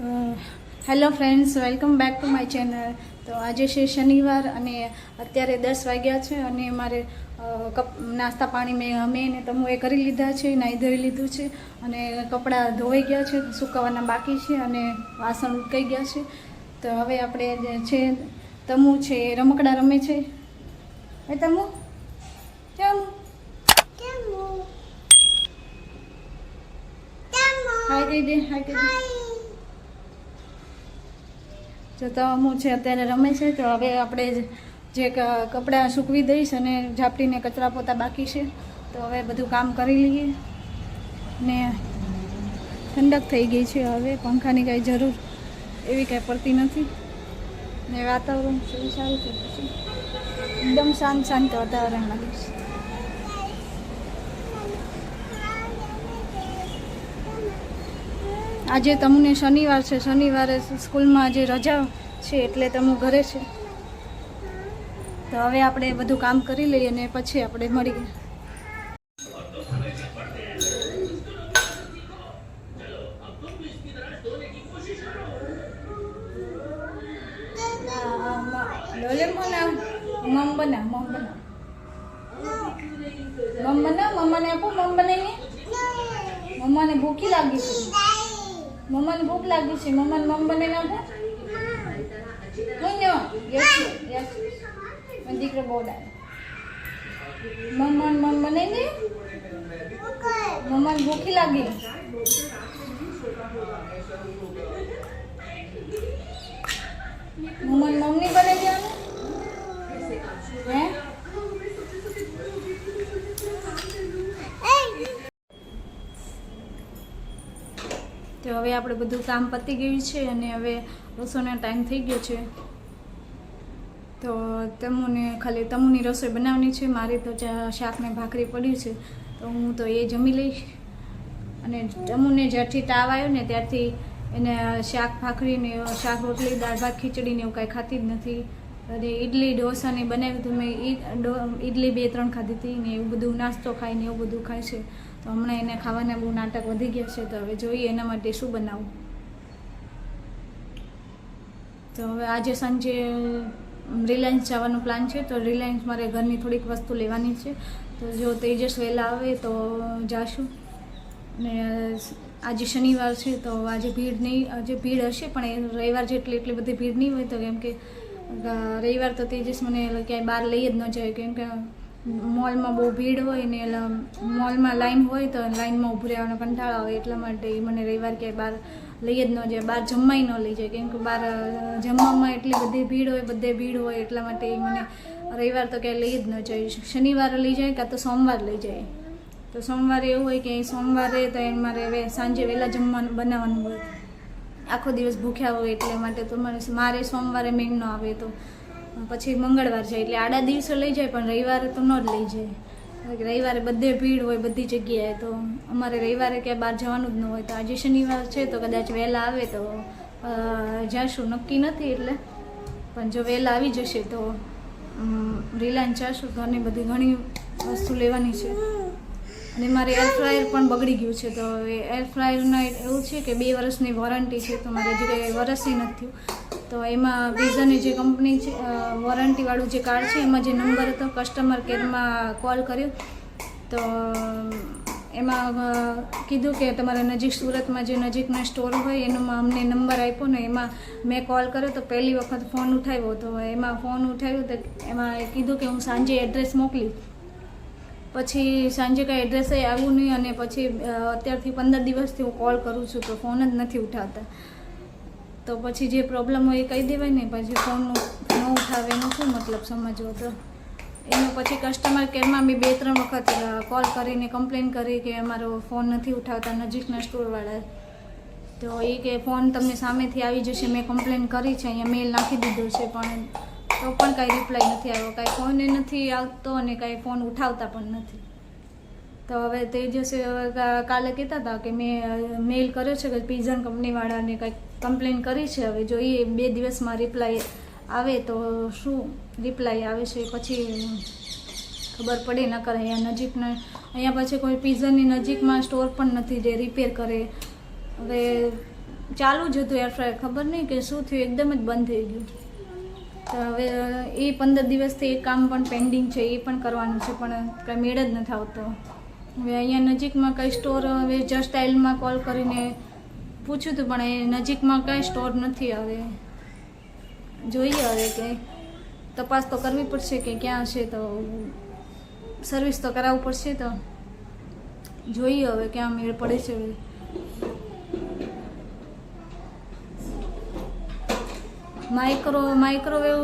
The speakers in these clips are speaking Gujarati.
Hello friends, welcome back to my channel. તો આજે છે શનિવાર અને અત્યારે 10 વાગ્યા છે અને મારે નાસ્તા પાણી અમે ને તમુએ કરી લીધા છે, નાહી ધોઈ લીધું છે અને કપડાં ધોવાઈ ગયા છે, સુકવવાના બાકી છે અને વાસણ ઉટકાઈ ગયા છે. તો હવે આપણે છે તમુ છે રમકડા રમે છે. એ તમુ હાય કહી દે, હાય કહી દે. જો તમુ છે અત્યારે રમે છે. તો હવે આપણે જે કપડાં સૂકવી દઈશ અને ઝાપટીને કચરા પોતા બાકી છે. તો હવે બધું કામ કરી લઈએ ને ઠંડક થઈ ગઈ છે. હવે પંખાની કાંઈ જરૂર એવી કાંઈ પડતી નથી ને વાતાવરણ સારું થઈ ગયું છે. એકદમ શાંત શાંત વાતાવરણ લાગે છે. આજે તમને શનિવાર છે, શનિવારે સ્કૂલમાં આજે રજા છે એટલે તમુ ઘરે છે. તો હવે આપણે બધું કામ કરી લઈએ અને પછી આપણે મળીએ. મમ્માને આપો. મમ્મા બનાવીને મમ્માને ભૂખી લાગી છે. મમ્માને ભૂખ લાગી છે. મમ્માને મમ બનાવીને આપો. દીકરો બોલાય. મમ્માને મમ બનાવી દે. મમ્માને ભૂખી લાગી. મમ્માને મમ્મી બનાવી દેવાનું હે. તો હવે આપણે બધું કામ પતી ગયું છે અને હવે રસોઈનો ટાઈમ થઈ ગયો છે. તો તમુની રસોઈ બનાવવાની છે. મારી તો શાક ને ભાખરી પડ્યું છે તો હું તો એ જમી લઈશ. અને તમુને જ્યારથી તાવ આવ્યો ને ત્યારથી એને શાક ભાખરી ને શાક રોટલી દાળ ભાત ખીચડી ને એવું કાંઈ ખાતી જ નથી. અને ઇડલી ઢોસા ને બનાવ્યું તો મેં ઇડલી 2-3 ખાધી હતી ને એવું બધું નાસ્તો ખાય ને એવું બધું ખાય છે. તો હમણાં એને ખાવાના બહુ નાટક વધી ગયા છે. તો હવે જોઈએ એના માટે શું બનાવું. તો હવે આજે સાંજે રિલાયન્સ જવાનો પ્લાન છે. તો રિલાયન્સ મારે ઘરની થોડીક વસ્તુ લેવાની છે. તો જો તેજસ વહેલા આવે તો જાશું. ને આજે શનિવાર છે તો આજે ભીડ હશે પણ રવિવાર જેટલી એટલી બધી ભીડ નહીં હોય. તો કેમ કે રવિવાર તો તેજસ મને ક્યાંય બહાર લઈ જ ન જાય કેમ કે મોલમાં બહુ ભીડ હોય ને મોલમાં લાઈન હોય તો લાઈનમાં ઊભું રહેવાનો કંટાળો આવે. એટલા માટે મને રવિવાર ક્યાંય બહાર લઈ જ ન જાય, બહાર જમવાય ન લઈ જાય કેમ કે બહાર જમવામાં એટલી બધી ભીડ હોય, બધે ભીડ હોય. એટલા માટે મને રવિવાર તો ક્યાંય લઈ જ ન જાય. શનિવારે લઈ જાય કાં તો સોમવાર લઈ જાય. તો સોમવારે એવું હોય કે સોમવારે તો મારે હવે સાંજે વહેલા જમવાનું બનાવવાનું હોય, આખો દિવસ ભૂખ્યા હોય. એટલે માટે તો મારે સોમવારે મેળ ન આવે તો પછી મંગળવાર જાય એટલે આડા દિવસે લઈ જાય પણ રવિવારે તો ન જ લઈ જાય. રવિવારે બધે ભીડ હોય બધી જગ્યાએ. તો અમારે રવિવારે ક્યાંય બહાર જવાનું જ ન હોય. તો આજે શનિવાર છે તો કદાચ વહેલા આવે તો જાશું, નક્કી નથી એટલે. પણ જો વહેલા આવી જશે તો રિલાયન્સ જાશું. ઘરની બધી ઘણી વસ્તુ લેવાની છે. અને મારે એર ફ્રાયર પણ બગડી ગયું છે. તો એર ફ્રાયરના એવું છે કે 2 વર્ષની વોરંટી છે. તો મારે હજી કંઈ વર્ષથી નથી થયું. તો એમાં બીજાની જે કંપની છે વોરંટીવાળું જે કાર્ડ છે એમાં જે નંબર હતો કસ્ટમર કેરમાં કોલ કર્યો તો એમાં કીધું કે તમારા નજીક સુરતમાં જે નજીકના સ્ટોર હોય એનો અમને નંબર આપ્યો ને એમાં મેં કોલ કર્યો તો પહેલી વખત ફોન ઉઠાવ્યો. તો એમાં ફોન ઉઠાવ્યો તો એમાં કીધું કે હું સાંજે એડ્રેસ મોકલી. પછી સાંજે કાંઈ એડ્રેસે આવ્યું નહીં અને પછી અત્યારથી 15 દિવસથી હું કોલ કરું છું તો ફોન જ નથી ઉઠાવતા. તો પછી જે પ્રોબ્લેમ હોય એ કહી દેવાય ને. પછી ફોન ન ઉઠાવે એનું શું મતલબ સમજવો. તો એનો પછી કસ્ટમર કેરમાં બી 2-3 વખત કોલ કરીને કમ્પ્લેન કરી કે અમારો ફોન નથી ઉઠાવતા નજીકના સ્ટોરવાળા. તો એ કે ફોન તમને સામેથી આવી જશે, મેં કમ્પ્લેન કરી છે, અહીંયા મેલ નાખી દીધો છે પણ તો પણ કાંઈ રિપ્લાય નથી આવ્યો. કાંઈ ફોને નથી આવતો અને કાંઈ ફોન ઉઠાવતા પણ નથી. તો હવે તેજસે કાલે કહેતા હતા કે મેં મેલ કર્યો છે કે પિઝન કંપનીવાળાને કંઈક કમ્પ્લેન કરી છે. હવે જોઈએ 2 દિવસમાં રિપ્લાય આવે તો શું રિપ્લાય આવે છે પછી ખબર પડે. ન કરે અહીંયા પછી કોઈ પિઝાની નજીકમાં સ્ટોર પણ નથી જે રિપેર કરે. હવે ચાલુ જ હતું એર ફ્રાયર, ખબર નહીં કે શું થયું, એકદમ જ બંધ થઈ ગયું. તો હવે એ 15 દિવસથી એ કામ પણ પેન્ડિંગ છે, એ પણ કરવાનું છે, પણ કંઈ મેળ જ નથી આવતો. હવે અહીંયા નજીકમાં કંઈ સ્ટોર, હવે જસ્ટ સ્ટાઇલમાં કોલ કરીને પૂછ્યું હતું, પણ એ નજીકમાં કંઈ સ્ટોર નથી. હવે જોઈએ, હવે કે તપાસ તો કરવી પડશે કે ક્યાં છે, તો સર્વિસ તો કરાવવું પડશે. તો જોઈએ હવે ક્યાં મેળ પડે છે. માઇક્રોવેવ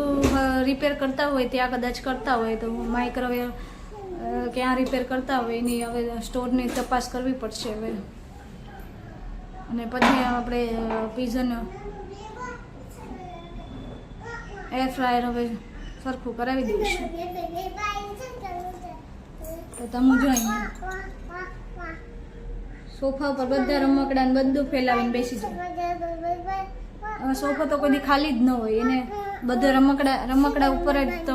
રિપેર કરતા હોય ત્યાં કદાચ કરતા હોય, તો માઇક્રોવેવ ક્યાં રિપેર કરતા હોય એની હવે સ્ટોરની તપાસ કરવી પડશે હવે. અને પછી આપણે પિઝન એર ફ્રાયર હવે સરખું કરાવી દઈશું. તો તમે જો અહીંયા સોફા ઉપર બધા રમકડા બધું ફેલાવીને બેસી જાય. સોફો તો કોઈ ખાલી જ ન હોય, એને બધા રમકડા ઉપર જ તો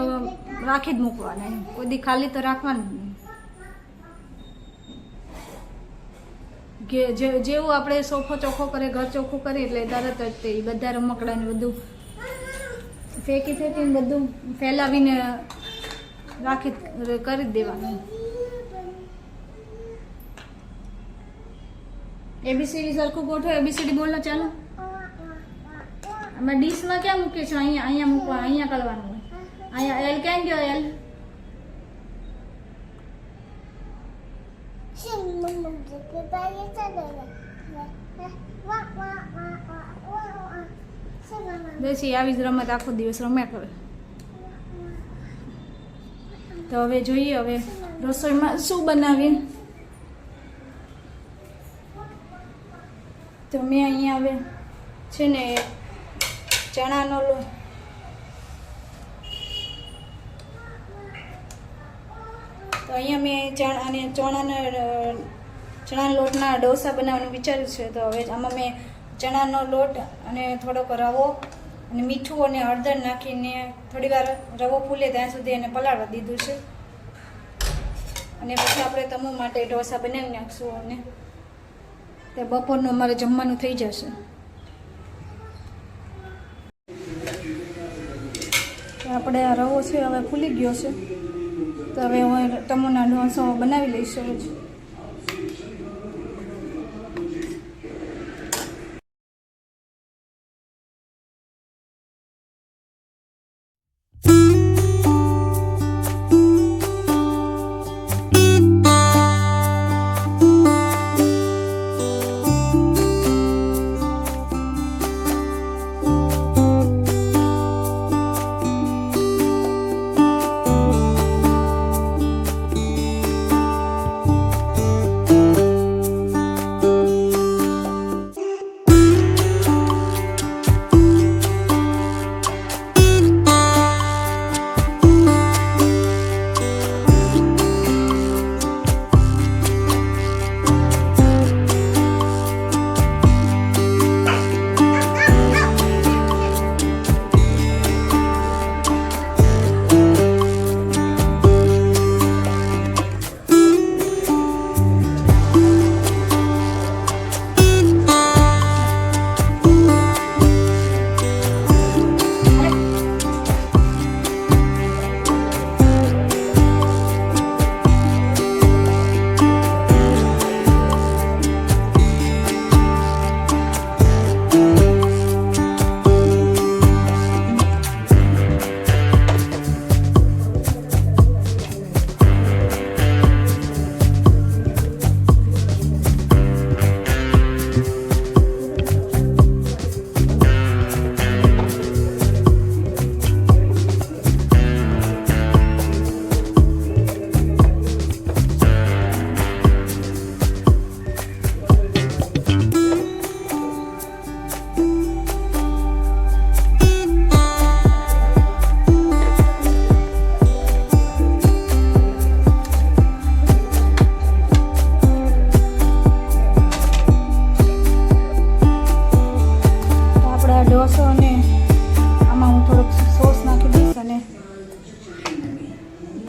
રાખી જ મૂકવાના, કોઈ દી ખાલી તો રાખવાનું નહીં. જેવું આપણે સોફો ચોખ્ખો કરે, ઘર ચોખ્ખું કરીએ એટલે તરત જ તે બધા રમકડાને બધું ફેંકીને બધું ફેલાવીને રાખી કરી જ દેવાનું. એબીસીડી સરખું ગોઠવો, એબીસીડી બોલો ચાલો. અમે ડીશમાં ક્યાં મૂકીએ છીએ? અહીંયા મૂકવા, અહીંયા કરવાનું હોય. અહીંયા એલ ક્યાં ગયો? એલ બેસી આવી જ રમત આખો દિવસ રમ્યા કરે. તો હવે જોઈએ હવે રસોઈમાં શું બનાવીએ. તો મેં અહીંયા હવે છે ને ચણાનો લોટ, તો અહીંયા મેં ચણાના લોટના ડોસા બનાવવાનું વિચાર્યું છે. તો હવે આમાં મેં ચણાનો લોટ અને થોડોક રવો અને મીઠું અને હળદર નાખીને થોડી વાર રવો ફૂલે ત્યાં સુધી એને પલાળવા દીધું છે. અને પછી આપણે તમુ માટે ઢોસા બનાવી નાખશું અને તે બપોરનું અમારે જમવાનું થઈ જશે. આપણે આ રવો છે હવે ફૂલી ગયો છે, તો હવે હું ટમોના ઢોસો બનાવી લઈશું.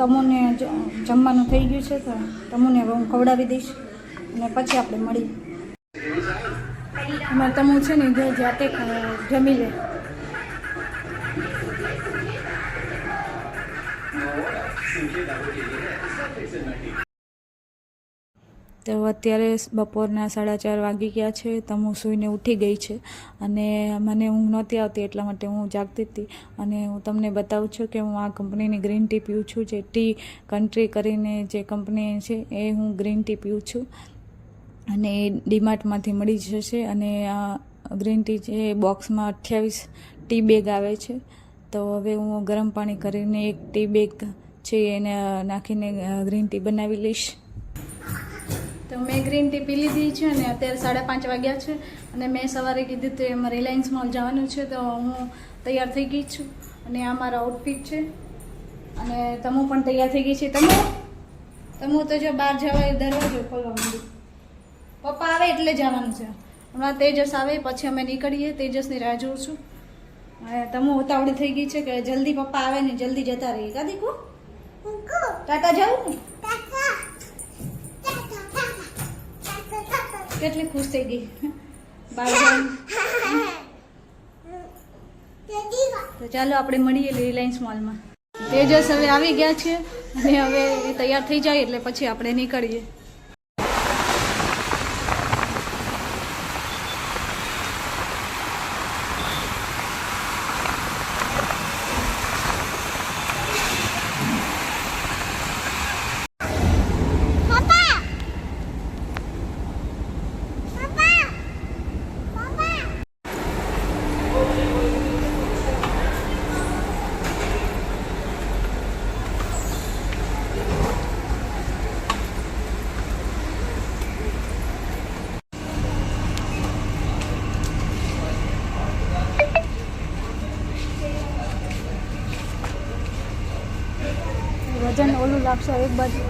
તમોને જમવાનું થઈ ગયું છે, તો તમોને હવે હું ખવડાવી દઈશ અને પછી આપણે મળીએ. એમાં તમું છે ને જાતે જમી લે. તો અત્યારે બપોરના 4:30 વાગી ગયા છે. તમું સૂઈને ઉઠી ગઈ છે અને મને ઊંઘ નહોતી આવતી, એટલા માટે હું જાગતી હતી. અને હું તમને બતાવું છું કે હું આ કંપનીની ગ્રીન ટી પીઉં છું. જે ટી કન્ટ્રી કરીને જે કંપની છે એ હું ગ્રીન ટી પીઉં છું અને એ ડીમાર્ટમાંથી મળી જશે. અને આ ગ્રીન ટી જે બોક્સમાં 28 ટી બેગ આવે છે. તો હવે હું ગરમ પાણી કરીને એક ટી બેગ છે એને નાખીને ગ્રીન ટી બનાવી લઈશ. તો મેં ગ્રીન ટી પી લીધી છે અને અત્યારે 5:30 વાગ્યા છે અને મેં સવારે કીધું તો એમાં રિલાયન્સ મોલ જવાનું છે, તો હું તૈયાર થઈ ગઈ છું. અને આ મારો આઉટફિટ છે અને તમું પણ તૈયાર થઈ ગઈ છે. તમું તો જો બહાર જવાય દરવાજો ખોલવા માંડી. પપ્પા આવે એટલે જવાનું છે. હમણાં તેજસ આવે પછી અમે નીકળીએ. તેજસની રાહ જોઉં છું. તમું ઉતાવળી થઈ ગઈ છે કે જલ્દી પપ્પા આવે ને જલ્દી જતા રહીએ. કા દીકુ ટાટા જાઉં ને? કેટલી ખુશ થઈ ગઈ બહાર. તો ચાલો આપણે મળીએ રિલાયન્સ મોલમાં. તેજસ હવે આવી ગયા છે અને હવે એ તૈયાર થઈ જાય એટલે પછી આપણે નીકળીએ. વજન ઓલું લાગશે એક બાજુ.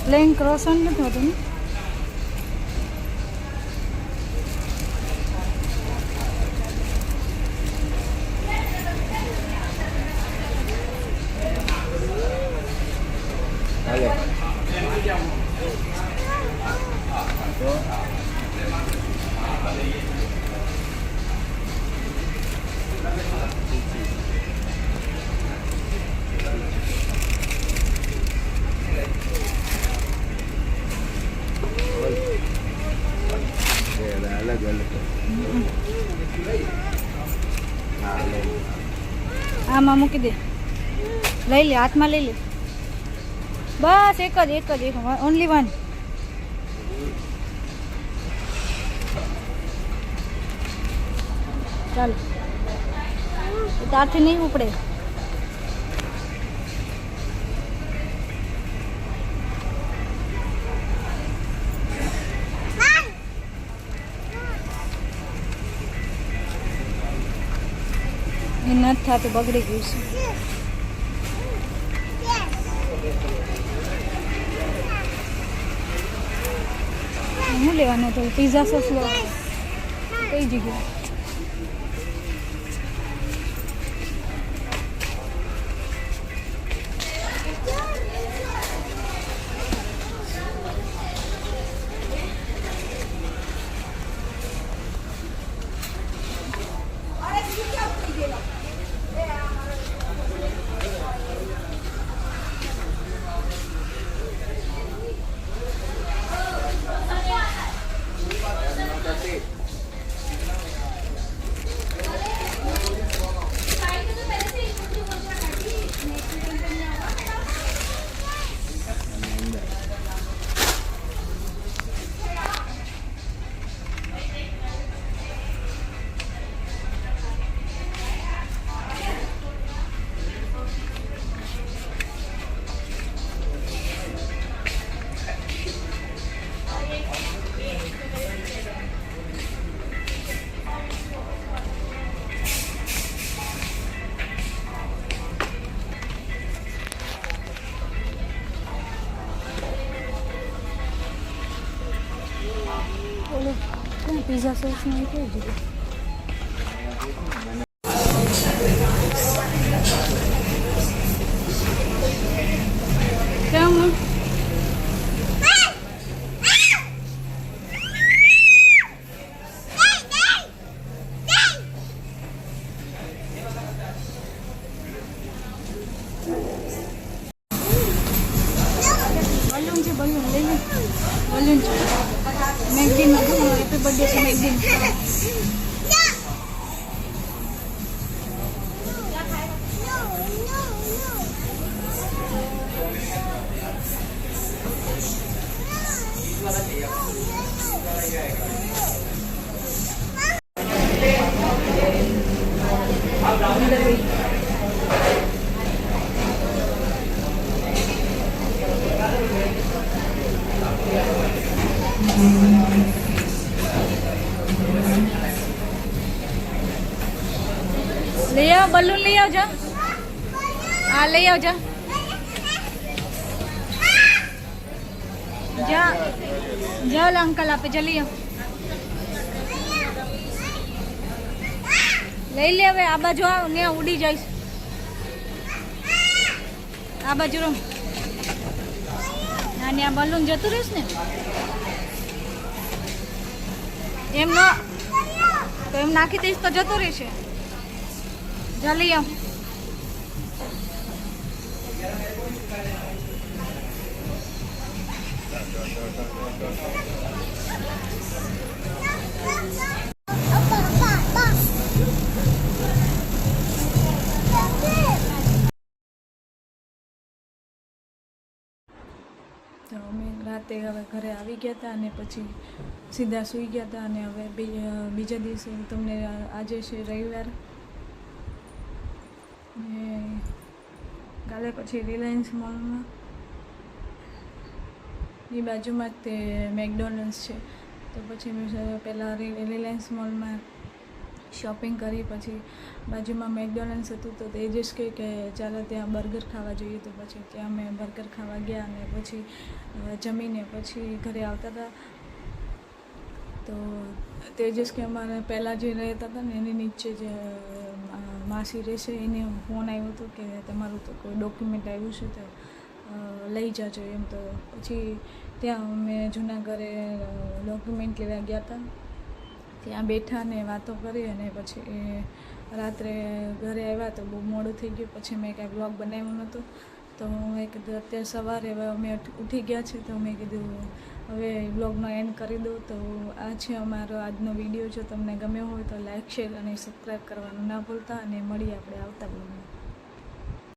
પ્લેન ક્રોસન નથી હોતું ને? આમાં મૂકી દે. લઈ લે, હાથમાં લઈ લે. બસ એક જ ઓનલી વન. ચાલો, તારથી નહીં ઉપડે. એ નથી થતું, બગડી ગયું છે. શું લેવાનું હતું? પિઝા સોસ લો. કઈ જગ્યાએ? પિઝા સોસ નહીં કઈ દીધું. લઈ આવો બલૂન લઈ આવજો. હા લઈ આવજો. જાઓ અંકલ આપે જલ્દી આવો. લઈ લે હવે આ બાજુ આવ ને ઉડી જઈશ. આ બાજુ રમ. અને આ બલૂન જતું રહીશ ને એમ ન તો એમ નાખી દઈશ તો જતું રહેશે. જલ્દી આવ. તો અમે રાતે હવે ઘરે આવી ગયા હતા અને પછી સીધા સૂઈ ગયા હતા. અને હવે બીજા દિવસે તમને આજે છે રવિવાર ને કાલે પછી રિલાયન્સ મોલમાં એ બાજુમાં જ તે મેકડોનલ્ડ્સ છે. તો પછી મેં પહેલાં રિલાયન્સ મોલમાં શોપિંગ કરી, પછી બાજુમાં મેકડોનલ્ડ્સ હતું તો તેજસ કહે કે ચાલો ત્યાં બર્ગર ખાવા જોઈએ. તો પછી ત્યાં અમે બર્ગર ખાવા ગયા અને પછી જમીને પછી ઘરે આવતા હતા. તો તેજસ કે અમારે પહેલાં જે રહેતા હતા ને એની નીચે જે માસી રહેશે એને ફોન આવ્યો હતો કે તમારું તો કોઈ ડોક્યુમેન્ટ આવ્યું છે તો લઈ જાજો એમ. તો પછી ત્યાં અમે જૂના ઘરે ડોક્યુમેન્ટ લેવા ગયા હતા. ત્યાં બેઠા ને વાતો કરી અને પછી રાત્રે ઘરે આવ્યા તો બહુ મોડું થઈ ગયું. પછી મેં કાંઈ બ્લોગ બનાવ્યો નહોતો તો મેં કીધું અત્યારે સવારે હવે અમે ઉઠી ગયા છે તો મેં કીધું હવે બ્લોગનો એન્ડ કરી દઉં. તો આ છે અમારો આજનો વિડીયો. જો તમને ગમ્યો હોય તો લાઇક, શેર અને સબસ્ક્રાઈબ કરવાનું ના ભૂલતા અને મળીએ આપણે આવતા બ્લોગમાં.